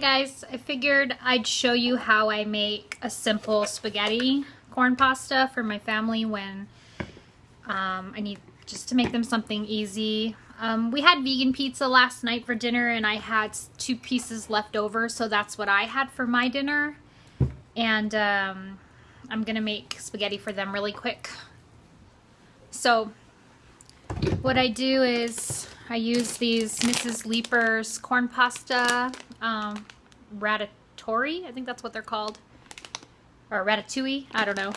guys, I figured I'd show you how I make a simple spaghetti corn pasta for my family when I need just to make them something easy. We had vegan pizza last night for dinner and I had 2 pieces left over, so that's what I had for my dinner. And I'm gonna make spaghetti for them really quick. So what I do is I use these Mrs. Leaper's corn pasta, ratatouille, I think that's what they're called, or ratatouille, I don't know.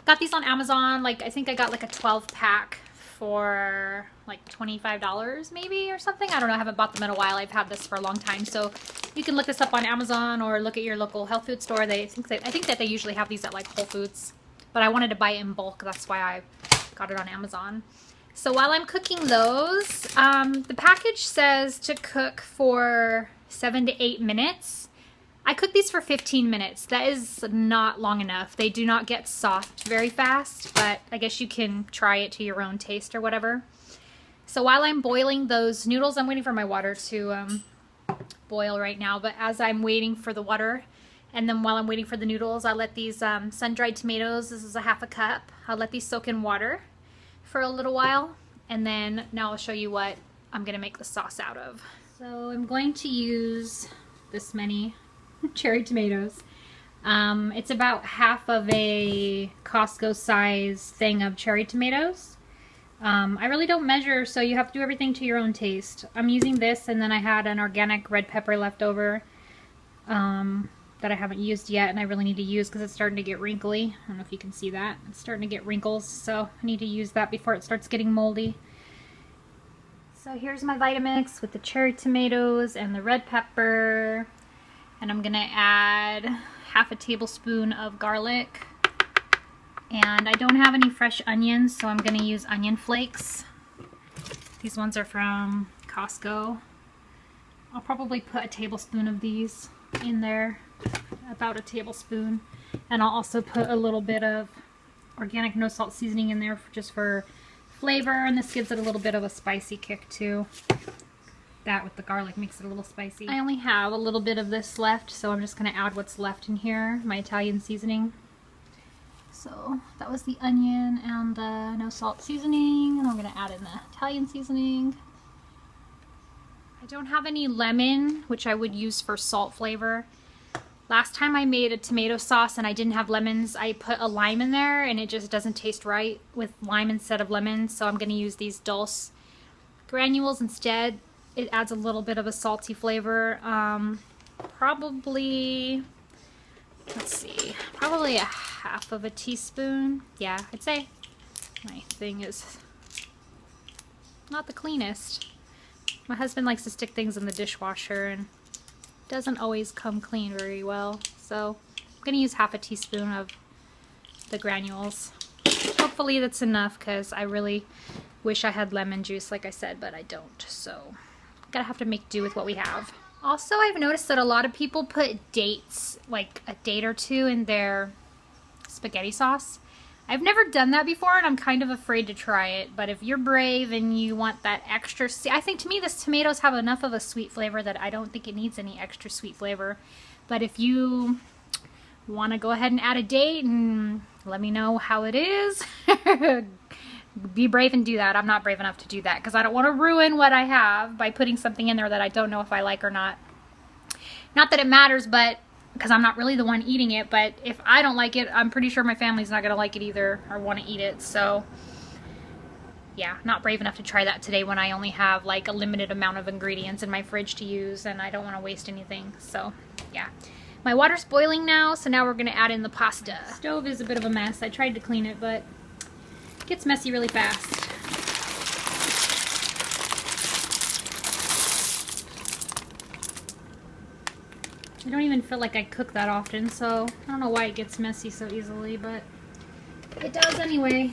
Got these on Amazon, like I think I got like a 12 pack for like $25 maybe or something. I don't know, I haven't bought them in a while. I've had this for a long time, so you can look this up on Amazon or look at your local health food store. I think that they usually have these at like Whole Foods, but I wanted to buy it in bulk, that's why I got it on Amazon. So while I'm cooking those, the package says to cook for 7 to 8 minutes. I cook these for 15 minutes. That is not long enough. They do not get soft very fast, but I guess you can try it to your own taste or whatever. So while I'm boiling those noodles, I'm waiting for my water to boil right now, but as I'm waiting for the water, and then while I'm waiting for the noodles, I let these sun-dried tomatoes, this is a ½ cup, I'll let these soak in water for a little while, and then now I'll show you what I'm gonna make the sauce out of. So I'm going to use this many cherry tomatoes. It's about half of a Costco size thing of cherry tomatoes. I really don't measure, so you have to do everything to your own taste. I'm using this, and then I had an organic red pepper left over that I haven't used yet, and I really need to use because it's starting to get wrinkly. I don't know if you can see that. It's starting to get wrinkles, so I need to use that before it starts getting moldy. So here's my Vitamix with the cherry tomatoes and the red pepper, and I'm gonna add ½ tablespoon of garlic. And I don't have any fresh onions, so I'm gonna use onion flakes. These ones are from Costco. I'll probably put a tablespoon of these in there, about a tablespoon. And I'll also put a little bit of organic no salt seasoning in there just for flavor, and this gives it a little bit of a spicy kick too. That with the garlic makes it a little spicy. I only have a little bit of this left, so I'm just gonna add what's left in here, my Italian seasoning. So that was the onion and the no salt seasoning, and I'm gonna add in the Italian seasoning. I don't have any lemon, which I would use for salt flavor. Last time I made a tomato sauce and I didn't have lemons, I put a lime in there and it just doesn't taste right with lime instead of lemon, so I'm gonna use these dulse granules instead. It adds a little bit of a salty flavor. Probably, let's see, probably a ½ of a teaspoon. Yeah, I'd say my thing is not the cleanest. My husband likes to stick things in the dishwasher and doesn't always come clean very well. So I'm gonna use ½ a teaspoon of the granules. Hopefully that's enough because I really wish I had lemon juice like I said, but I don't. So gotta have to make do with what we have. Also, I've noticed that a lot of people put dates, like a date or two, in their spaghetti sauce. I've never done that before and I'm kind of afraid to try it, but if you're brave and you want that extra, I think to me this tomatoes have enough of a sweet flavor that I don't think it needs any extra sweet flavor. But if you want to go ahead and add a date and let me know how it is, be brave and do that. I'm not brave enough to do that because I don't want to ruin what I have by putting something in there that I don't know if I like or not. Not that it matters, but because I'm not really the one eating it, but if I don't like it, I'm pretty sure my family's not going to like it either or want to eat it. So yeah, not brave enough to try that today when I only have like a limited amount of ingredients in my fridge to use and I don't want to waste anything. So yeah, my water's boiling now, so now we're going to add in the pasta. The stove is a bit of a mess. I tried to clean it, but it gets messy really fast. I don't even feel like I cook that often, so I don't know why it gets messy so easily, but it does anyway.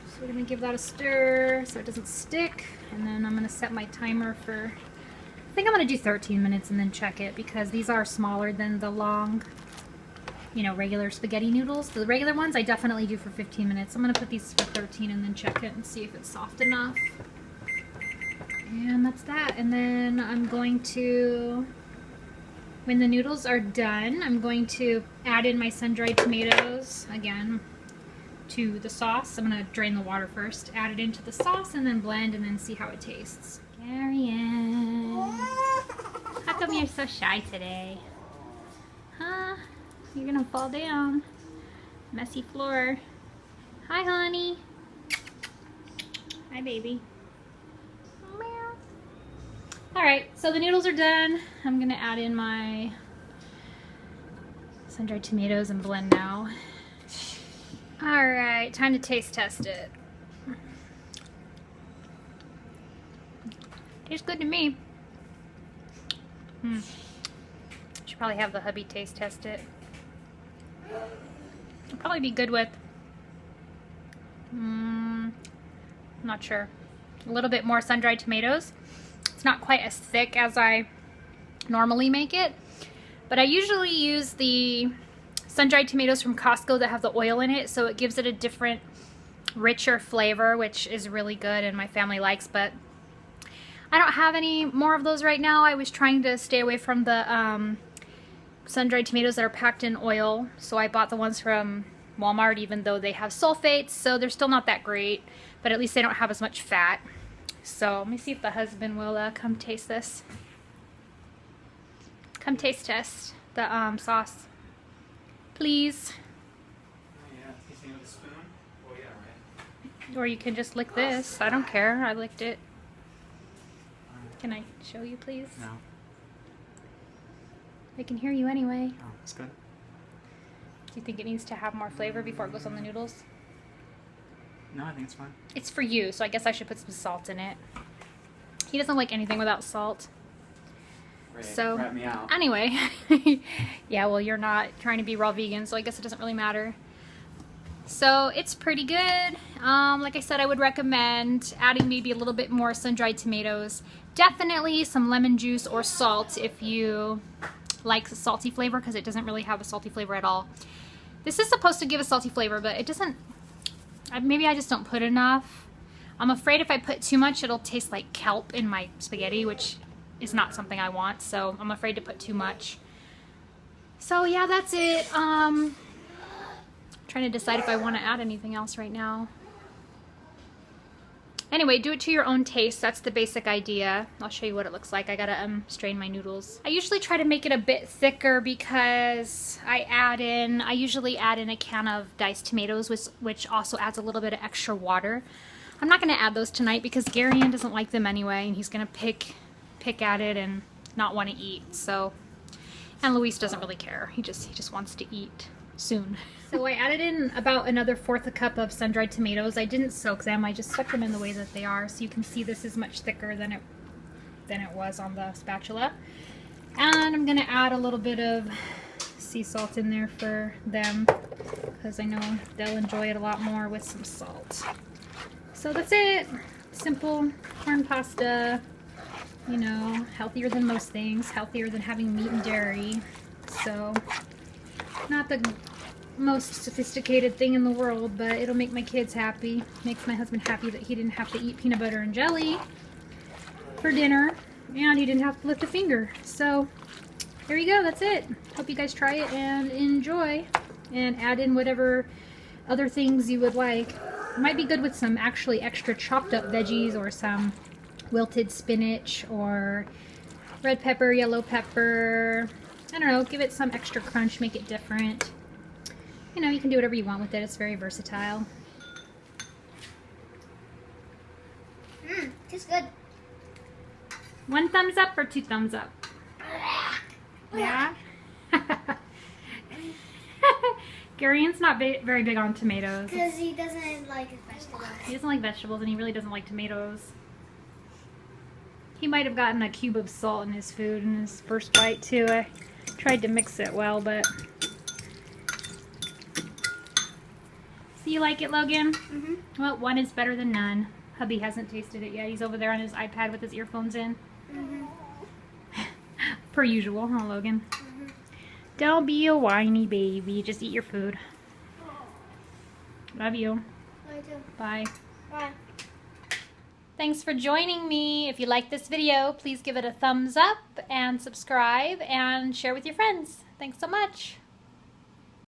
So we're going to give that a stir so it doesn't stick, and then I'm going to set my timer for, I think I'm going to do 13 minutes and then check it because these are smaller than the long, you know, regular spaghetti noodles. The regular ones I definitely do for 15 minutes. I'm going to put these for 13 and then check it and see if it's soft enough. And that's that. And then I'm going to, when the noodles are done, I'm going to add in my sun-dried tomatoes again to the sauce. I'm going to drain the water first, add it into the sauce, and then blend and then see how it tastes. Targaryan, how come you're so shy today? Huh? You're going to fall down. Messy floor. Hi, honey. Hi, baby. Meow. Alright, so the noodles are done. I'm going to add in my sun-dried tomatoes and blend now. Alright, time to taste test it. Tastes good to me. Should probably have the hubby taste test it. It'll probably be good with, I'm not sure, a little bit more sun-dried tomatoes. It's not quite as thick as I normally make it, but I usually use the sun-dried tomatoes from Costco that have the oil in it, so it gives it a different, richer flavor, which is really good and my family likes, but I don't have any more of those right now. I was trying to stay away from the sun-dried tomatoes that are packed in oil, so I bought the ones from Walmart, even though they have sulfates, so they're still not that great, but at least they don't have as much fat. So let me see if the husband will come taste this. Come taste test the sauce, please. Yeah, tasting with a spoon? Oh yeah, right. Or you can just lick this. I don't care. I licked it. Can I show you, please? No. I can hear you anyway. Oh, that's good. Do you think it needs to have more flavor before it goes on the noodles? No, I think it's fine. It's for you, so I guess I should put some salt in it. He doesn't like anything without salt. Great. So, Rat me out. anyway. Yeah, well, you're not trying to be raw vegan, so I guess it doesn't really matter. So, it's pretty good. Like I said, I would recommend adding maybe a little bit more sun-dried tomatoes. Definitely some lemon juice or salt if you like the salty flavor, because it doesn't really have a salty flavor at all. This is supposed to give a salty flavor, but it doesn't. Maybe I just don't put enough. I'm afraid if I put too much, it'll taste like kelp in my spaghetti, which is not something I want, so I'm afraid to put too much. So yeah, that's it. Trying to decide if I want to add anything else right now. Anyway, do it to your own taste. That's the basic idea. I'll show you what it looks like. I gotta strain my noodles. I usually try to make it a bit thicker because I usually add in a can of diced tomatoes, which also adds a little bit of extra water. I'm not gonna add those tonight because Garyan doesn't like them anyway, and he's gonna pick at it and not want to eat. So, and Luis doesn't really care. He just wants to eat soon. So I added in about another 1/4 cup of sun-dried tomatoes. I didn't soak them. I just stuck them in the way that they are. So you can see this is much thicker than it was on the spatula. And I'm going to add a little bit of sea salt in there for them because I know they'll enjoy it a lot more with some salt. So that's it. Simple corn pasta. You know, healthier than most things. Healthier than having meat and dairy. So, not the most sophisticated thing in the world, but it'll make my kids happy. Makes my husband happy that he didn't have to eat peanut butter and jelly for dinner, and he didn't have to lift a finger. So there you go, that's it. Hope you guys try it and enjoy, and add in whatever other things you would like. It might be good with some actually extra chopped up veggies, or some wilted spinach, or red pepper, yellow pepper. I don't know, give it some extra crunch, make it different. You know, you can do whatever you want with it. It's very versatile. Tastes good. 1 thumbs up or 2 thumbs up? Yeah? Garyan's not very big on tomatoes. Because he doesn't like vegetables. He doesn't like vegetables, and he really doesn't like tomatoes. He might have gotten a cube of salt in his food in his first bite, too. I tried to mix it well, but... So you like it, Logan? Mm-hmm. Well, 1 is better than none. Hubby hasn't tasted it yet. He's over there on his iPad with his earphones in. Mm-hmm. Per usual, huh, Logan? Mm-hmm. Don't be a whiny baby. Just eat your food. Love you. I do. Bye. Bye. Thanks for joining me. If you like this video, please give it a thumbs up and subscribe and share with your friends. Thanks so much.